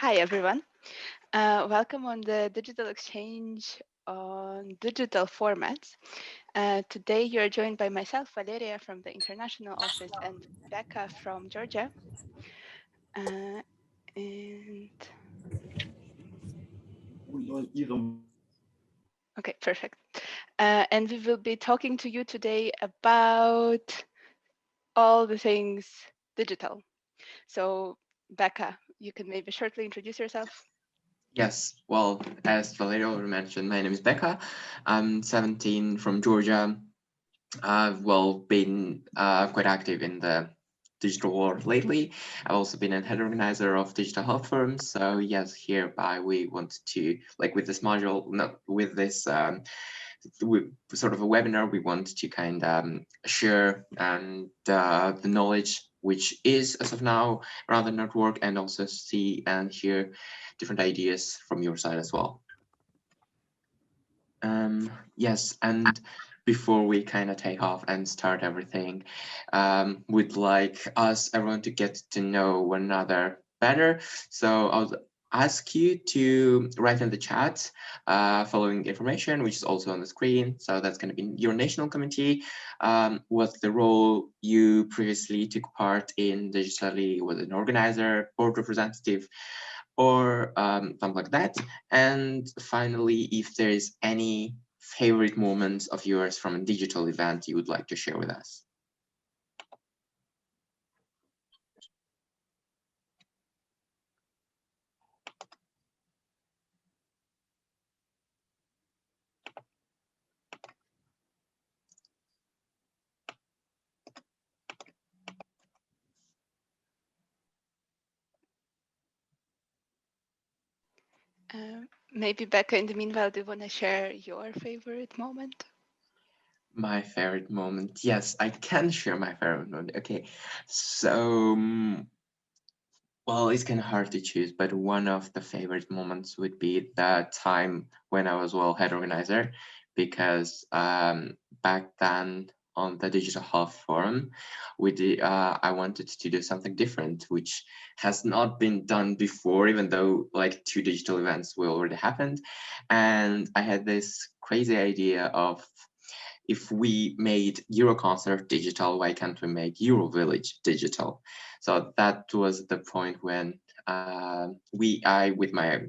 Hi, everyone. Welcome on the digital exchange on digital formats. Today, you're joined by myself, Valeria, from the international office, and Becca from Georgia. Uh, and okay, perfect. And we will be talking to you today about all the things digital. So, Becca, you can maybe shortly introduce yourself. Yes, well, as Valerio already mentioned, my name is Becca. I'm 17 from Georgia. I've been quite active in the digital world lately. I've also been a head organizer of digital health firms. So yes, hereby we want to, like with this module, not with this sort of a webinar, we want to kind of share and the knowledge which is as of now around the network, and also see and hear different ideas from your side as well. Yes, and before we kind of take off and start everything, we'd like us everyone to get to know one another better. So I'll ask you to write in the chat following information, which is also on the screen. So that's going to be your national committee. What's the role you previously took part in digitally? Was an organizer, board representative, or something like that? And finally, if there is any favorite moments of yours from a digital event you would like to share with us. Maybe Becca, in the meanwhile, do you want to share your favorite moment? My favorite moment. Yes, I can share my favorite moment. Okay, so well, it's kind of hard to choose, but one of the favorite moments would be the time when I was head organizer, because back then on the Digital Health Forum, I wanted to do something different, which has not been done before, even though like 2 digital events will already happened. And I had this crazy idea of, if we made Euroconcert digital, why can't we make Eurovillage digital? So that was the point when I, with my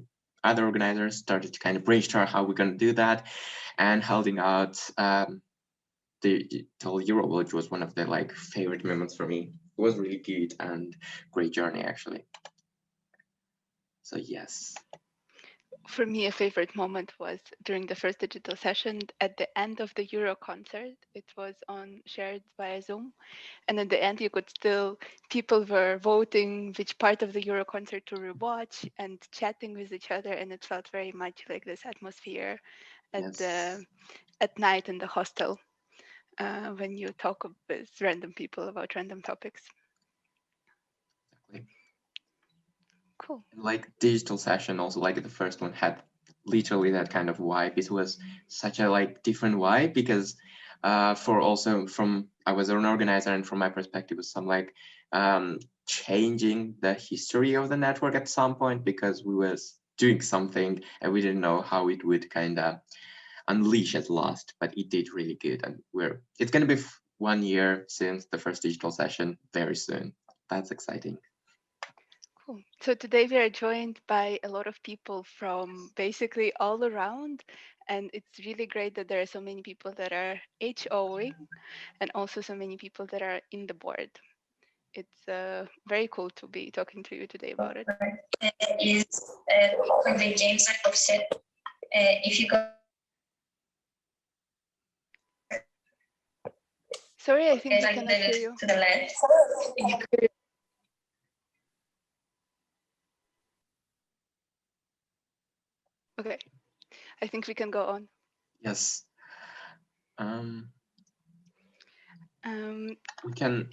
other organizers, started to kind of brainstorm how we're going to do that, and holding out the digital Eurovillage was one of the like favorite moments for me. It was really good and great journey actually. So yes. For me, a favorite moment was during the first digital session at the end of the Euro concert. It was on shared via Zoom, and at the end, you could still people were voting which part of the Euro concert to rewatch and chatting with each other, and it felt very much like this atmosphere at Yes. the at night in the hostel when you talk with random people about random topics. Exactly. Cool. Like digital session also, like the first one had literally that kind of vibe. It was such a like different vibe, because for also from I was an organizer, and from my perspective was some like changing the history of the network at some point, because we was doing something and we didn't know how it would kind of unleash at last, but it did really good. And it's going to be 1 year since the first digital session very soon. That's exciting. Cool. So today we are joined by a lot of people from basically all around, and it's really great that there are so many people that are HOing and also so many people that are in the board. It's very cool to be talking to you today about it. Is from the James offset. If you go Sorry, I think we like cannot hear you. to the left, Okay, I think we can go on. Yes. Um, Um, we can,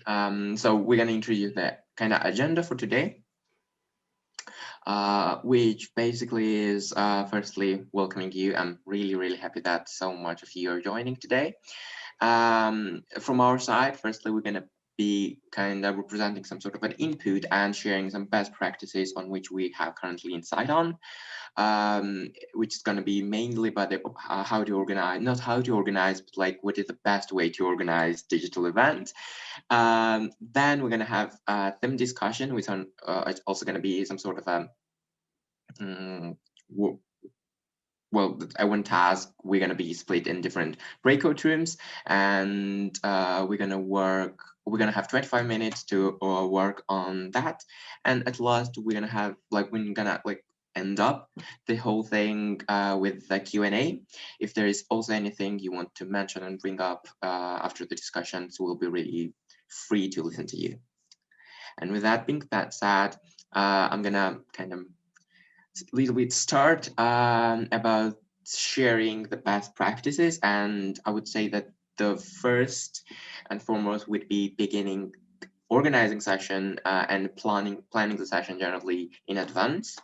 so we're going to introduce the kind of agenda for today, which basically is firstly welcoming you. I'm really, really happy that so much of you are joining today. From our side, firstly, we're going to be kind of representing some sort of an input and sharing some best practices on which we have currently insight on, which is going to be mainly about how to organize, not how to organize, but like what is the best way to organize digital events. Then we're going to have a theme discussion, which it's also going to be some sort of a well, I want to ask, we're going to be split in different breakout rooms, and we're going to have 25 minutes to work on that. And at last, we're going to have, like, we're going to, like, end up the whole thing with the Q&A. If there is also anything you want to mention and bring up after the discussions, we'll be really free to listen to you. And with that being said, I'm going to kind of little bit start about sharing the best practices, and I would say that the first and foremost would be beginning organizing session and planning the session generally in advance.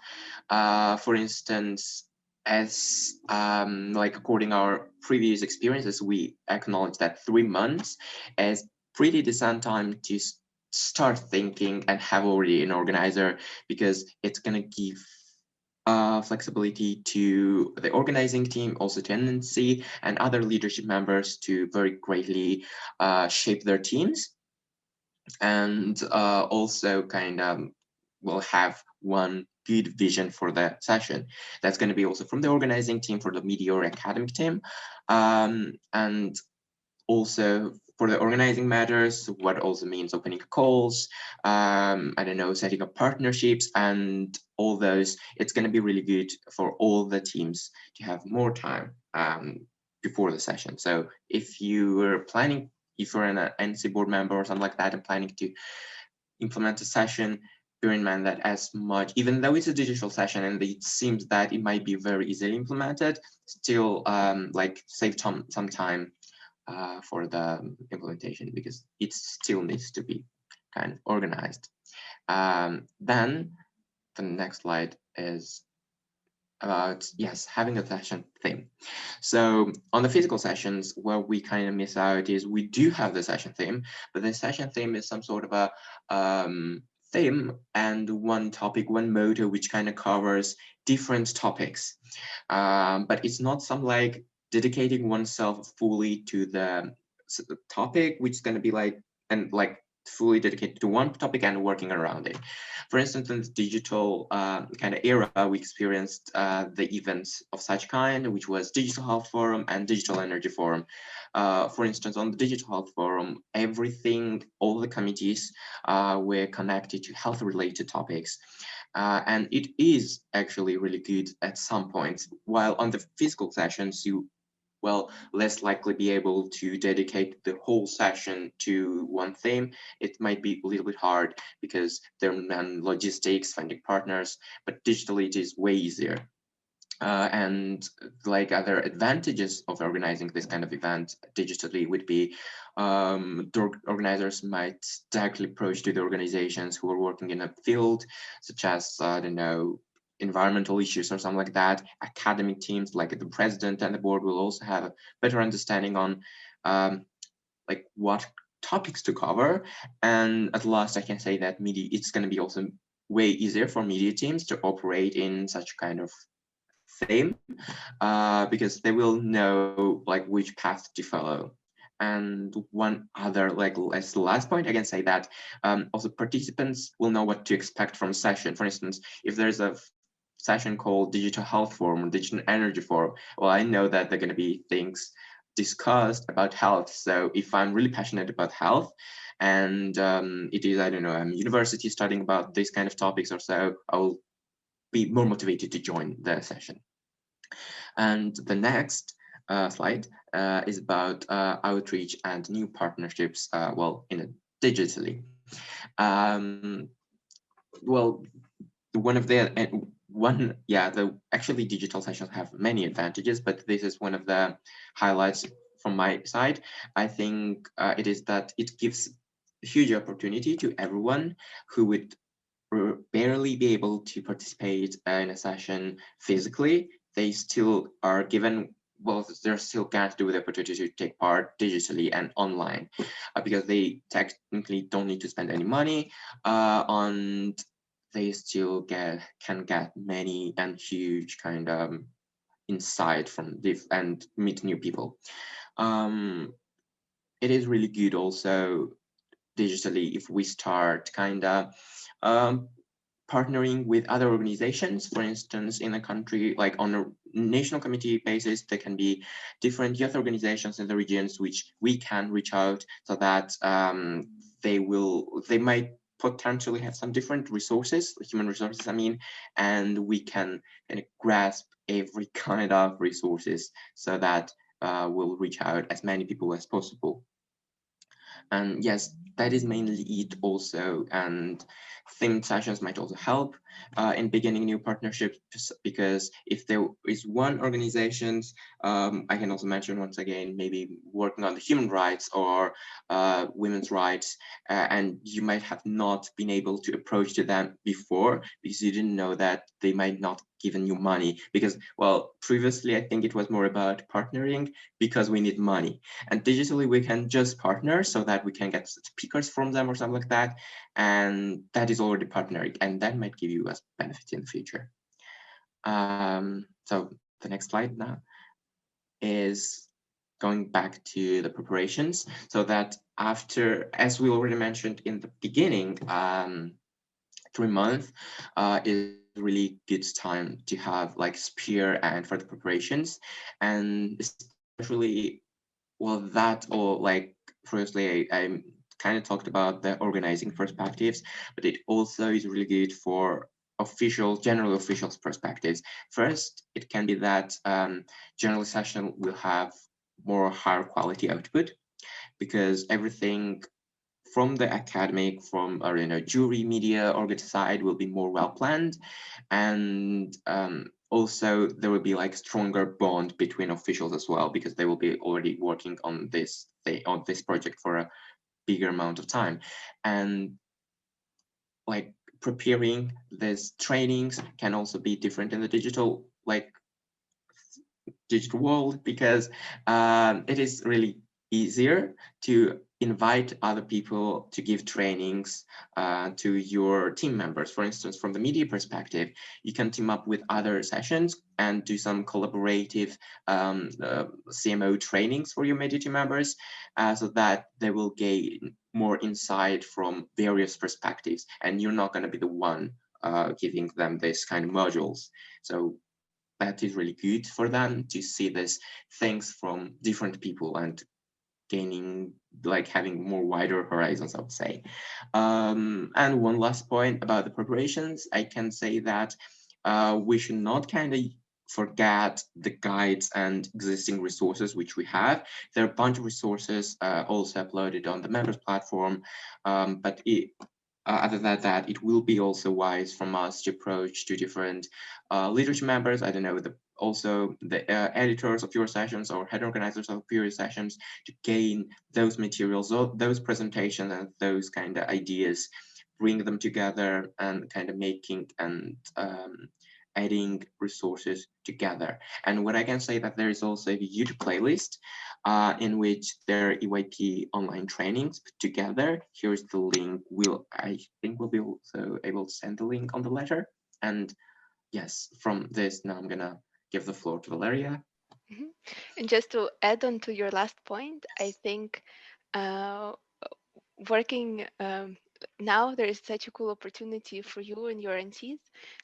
For instance, as like according our previous experiences, we acknowledge that 3 months is pretty decent time to start thinking and have already an organizer, because it's going to give flexibility to the organizing team, also to NNC and other leadership members to very greatly shape their teams, and also kind of will have one good vision for the session. That's going to be also from the organizing team, for the media or academic team, and also for the organizing matters, what also means opening calls, I don't know, setting up partnerships and all those. It's going to be really good for all the teams to have more time before the session. So if you were planning, if you're an NC board member or something like that and planning to implement a session, bear in mind that as much, even though it's a digital session and it seems that it might be very easily implemented, still like save some time for the implementation, because it still needs to be kind of organized. Then the next slide is about, yes, having a session theme. So on the physical sessions, where we kind of miss out is we do have the session theme, but the session theme is some sort of a theme and one topic, one motto, which kind of covers different topics. But it's not some like dedicating oneself fully to the topic, which is going to be like, and like fully dedicated to one topic and working around it. For instance, in the digital kind of era, we experienced the events of such kind, which was Digital Health Forum and Digital Energy Forum. For instance, on the Digital Health Forum, everything, all the committees were connected to health-related topics. And it is actually really good at some points, while on the physical sessions, you less likely be able to dedicate the whole session to one theme. It might be a little bit hard because there are logistics, finding partners, but digitally it is way easier. And like other advantages of organizing this kind of event digitally would be the organizers might directly approach to the organizations who are working in a field, such as, I don't know, environmental issues or something like that. Academic teams like the president and the board will also have a better understanding on like what topics to cover. And at last, I can say that media, it's going to be also way easier for media teams to operate in such kind of theme, because they will know like which path to follow. And one other, like as the last point, I can say that also participants will know what to expect from a session. For instance, if there's a session called Digital Health Forum or Digital Energy Forum, well, I know that there are going to be things discussed about health. So if I'm really passionate about health and it is, I don't know, I'm university studying about these kind of topics or so, I will be more motivated to join the session. And the next slide is about outreach and new partnerships, digitally. Well, one of the actually digital sessions have many advantages, but this is one of the highlights from my side. I think it is that it gives a huge opportunity to everyone who would barely be able to participate in a session physically. They still are given well, they're still can't do the opportunity to take part digitally and online because they technically don't need to spend any money on they still can get many and huge kind of insight from this and meet new people. um it is really good also digitally if we start kind of um partnering with other organizations. For instance, in a country, like on a national committee basis, there can be different youth organizations in the regions which we can reach out so that they might potentially have some different resources, human resources, I mean, and we can kind of grasp every kind of resources so that we'll reach out as many people as possible. And yes, that is mainly it also. And themed sessions might also help in beginning new partnerships because if there is one organization, I can also mention once again, maybe working on the human rights or women's rights, and you might have not been able to approach to them before because you didn't know that they might not given you money because, well, previously I think it was more about partnering because we need money, and digitally we can just partner so that we can get speakers from them or something like that, and that is already partnering and that might give you a benefit in the future. So the next slide now is going back to the preparations, so that after, as we already mentioned in the beginning, 3 months is really good time to have like spare and for the preparations, and especially, well, that or like firstly, I kind of talked about the organizing perspectives, but it also is really good for general officials perspectives. First, it can be that general session will have more higher quality output because everything from the academic, from jury, media, organ side will be more well planned, and also there will be like stronger bond between officials as well because they will be already working on this project for a bigger amount of time, and like preparing these trainings can also be different in the digital world because it is really easier to invite other people to give trainings to your team members. For instance, from the media perspective, you can team up with other sessions and do some collaborative CMO trainings for your media team members so that they will gain more insight from various perspectives, and you're not going to be the one giving them this kind of modules. So that is really good for them to see these things from different people and gaining, like having more wider horizons, I would say. And one last point about the preparations, I can say that we should not kind of forget the guides and existing resources which we have. There are a bunch of resources also uploaded on the members platform, but other than that, it will be also wise from us to approach to different leadership members. I don't know, also the editors of your sessions or head organizers of your sessions to gain those materials, those presentations and those kind of ideas, bring them together and kind of making and adding resources together. And what I can say that there is also a YouTube playlist in which there are EYP online trainings put together. Here's the link. I think we'll be also able to send the link on the letter. And yes, from this, now I'm gonna give the floor to Valeria. Mhm. And just to add on to your last point, I think uh, working now there is such a cool opportunity for you and your NCs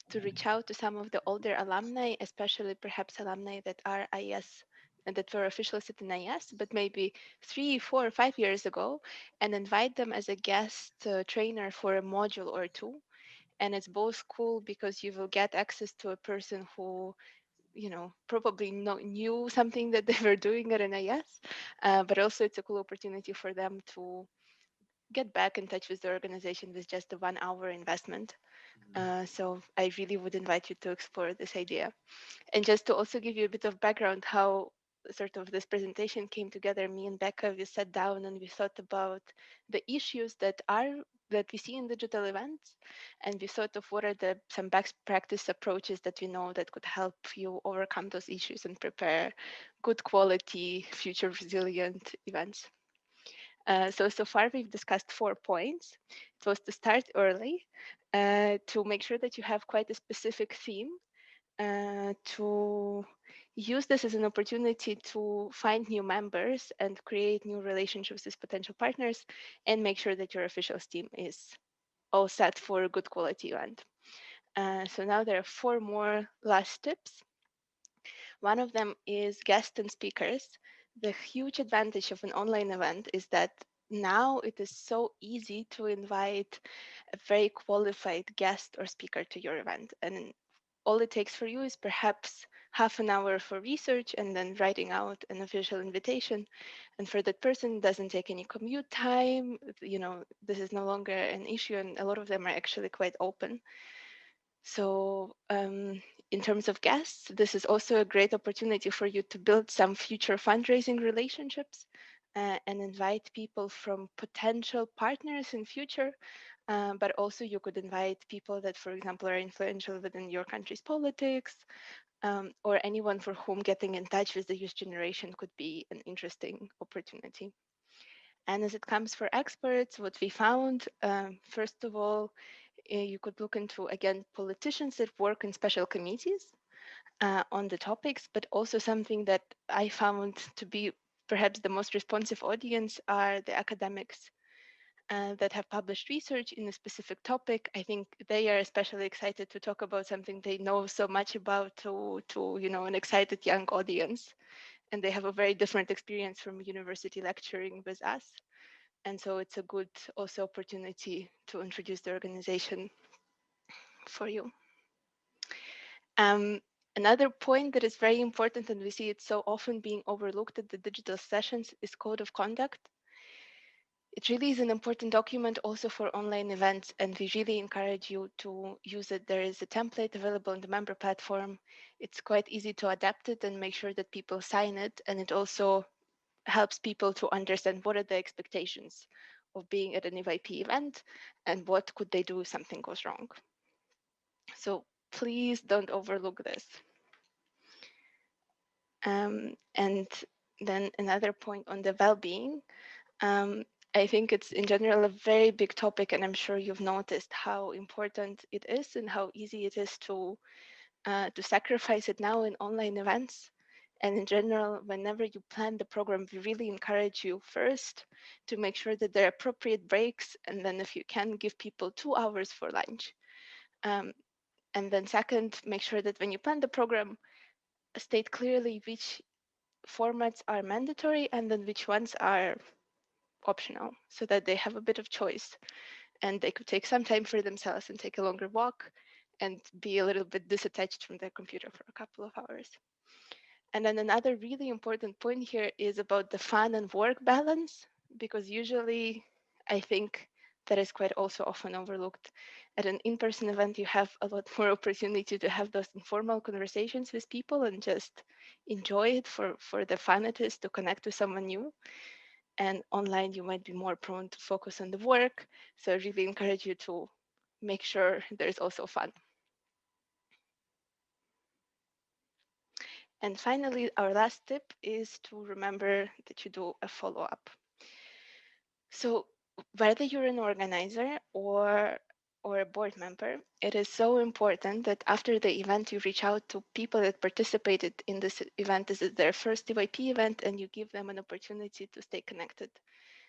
to reach out to some of the older alumni, especially perhaps alumni that are IS and that were officials at an IS, but maybe 3, 4, 5 years ago, and invite them as a guest trainer for a module or two. And it's both cool because you will get access to a person who probably knew something that they were doing at an IS, but also it's a cool opportunity for them to get back in touch with the organization with just a 1 hour investment. So I really would invite you to explore this idea. And just to also give you a bit of background, how sort of this presentation came together, me and Becca, we sat down and we thought about the issues that are that we see in digital events, and we thought of what are the some best practice approaches that we know that could help you overcome those issues and prepare good quality, future resilient events. So far we've discussed 4 points. It was to start early, to make sure that you have quite a specific theme, to use this as an opportunity to find new members and create new relationships with potential partners, and make sure that your officials team is all set for a good quality event. So now there are 4 more last tips. One of them is guests and speakers. The huge advantage of an online event is that now it is so easy to invite a very qualified guest or speaker to your event. And all it takes for you is perhaps half an hour for research and then writing out an official invitation. And for that person, it doesn't take any commute time. This is no longer an issue, and a lot of them are actually quite open. So, in terms of guests, this is also a great opportunity for you to build some future fundraising relationships, and invite people from potential partners in future. But also, you could invite people that, for example, are influential within your country's politics, or anyone for whom getting in touch with the youth generation could be an interesting opportunity. And as it comes for experts, what we found, first of all, you could look into, again, politicians that work in special committees on the topics, but also something that I found to be perhaps the most responsive audience are the academics that have published research in a specific topic. I think they are especially excited to talk about something they know so much about to an excited young audience, and they have a very different experience from university lecturing with us. And so it's a good also opportunity to introduce the organization for you. Um, Another point that is very important, and we see it so often being overlooked at the digital sessions, is code of conduct. It really is an important document also for online events, and we really encourage you to use it. There is a template available on the member platform. It's quite easy to adapt it and make sure that people sign it, and it also helps people to understand what are the expectations of being at an EYP event and what could they do if something goes wrong. So please don't overlook this. And then another point on the well-being. Um, I think it's in general a very big topic, and I'm sure you've noticed how important it is and how easy it is to sacrifice it now in online events. And in general, whenever you plan the program, we really encourage you first to make sure that there are appropriate breaks, and then if you can, give people 2 hours for lunch. Um, and then second, make sure that when you plan the program, state clearly which formats are mandatory and then which ones are optional, so that they have a bit of choice and they could take some time for themselves and take a longer walk and be a little bit disattached from their computer for a couple of hours. And then another really important point here is about the fun and work balance, because usually I think that is quite also often overlooked. At an in-person event, you have a lot more opportunity to have those informal conversations with people and just enjoy it for the fun it is to connect with someone new. And online, you might be more prone to focus on the work. So I really encourage you to make sure there's also fun. And finally, our last tip is to remember that you do a follow-up. So whether you're an organizer or a board member, it is so important that after the event, you reach out to people that participated in this event. This is their first EYP event, and you give them an opportunity to stay connected.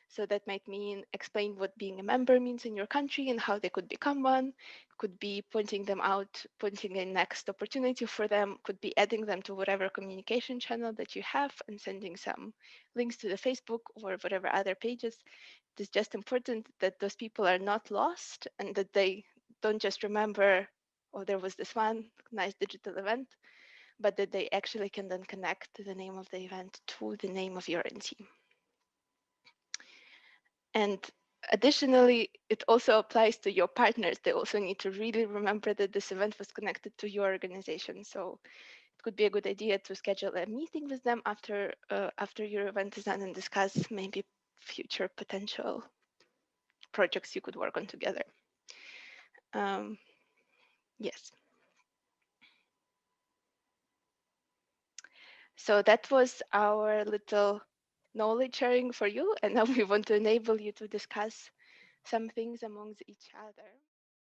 So that might mean explain what being a member means in your country and how they could become one. Could be pointing them out, pointing a next opportunity for them. Could be adding them to whatever communication channel that you have and sending some links to the Facebook or whatever other pages. It is just important that those people are not lost and that they don't just remember, oh, there was this one nice digital event, but that they actually can then connect the name of the event to the name of your NT. And additionally, it also applies to your partners. They also need to really remember that this event was connected to your organization. So it could be a good idea to schedule a meeting with them after your event is done and discuss maybe future potential projects you could work on together. Yes. So that was our little knowledge sharing for you. And now we want to enable you to discuss some things amongst each other.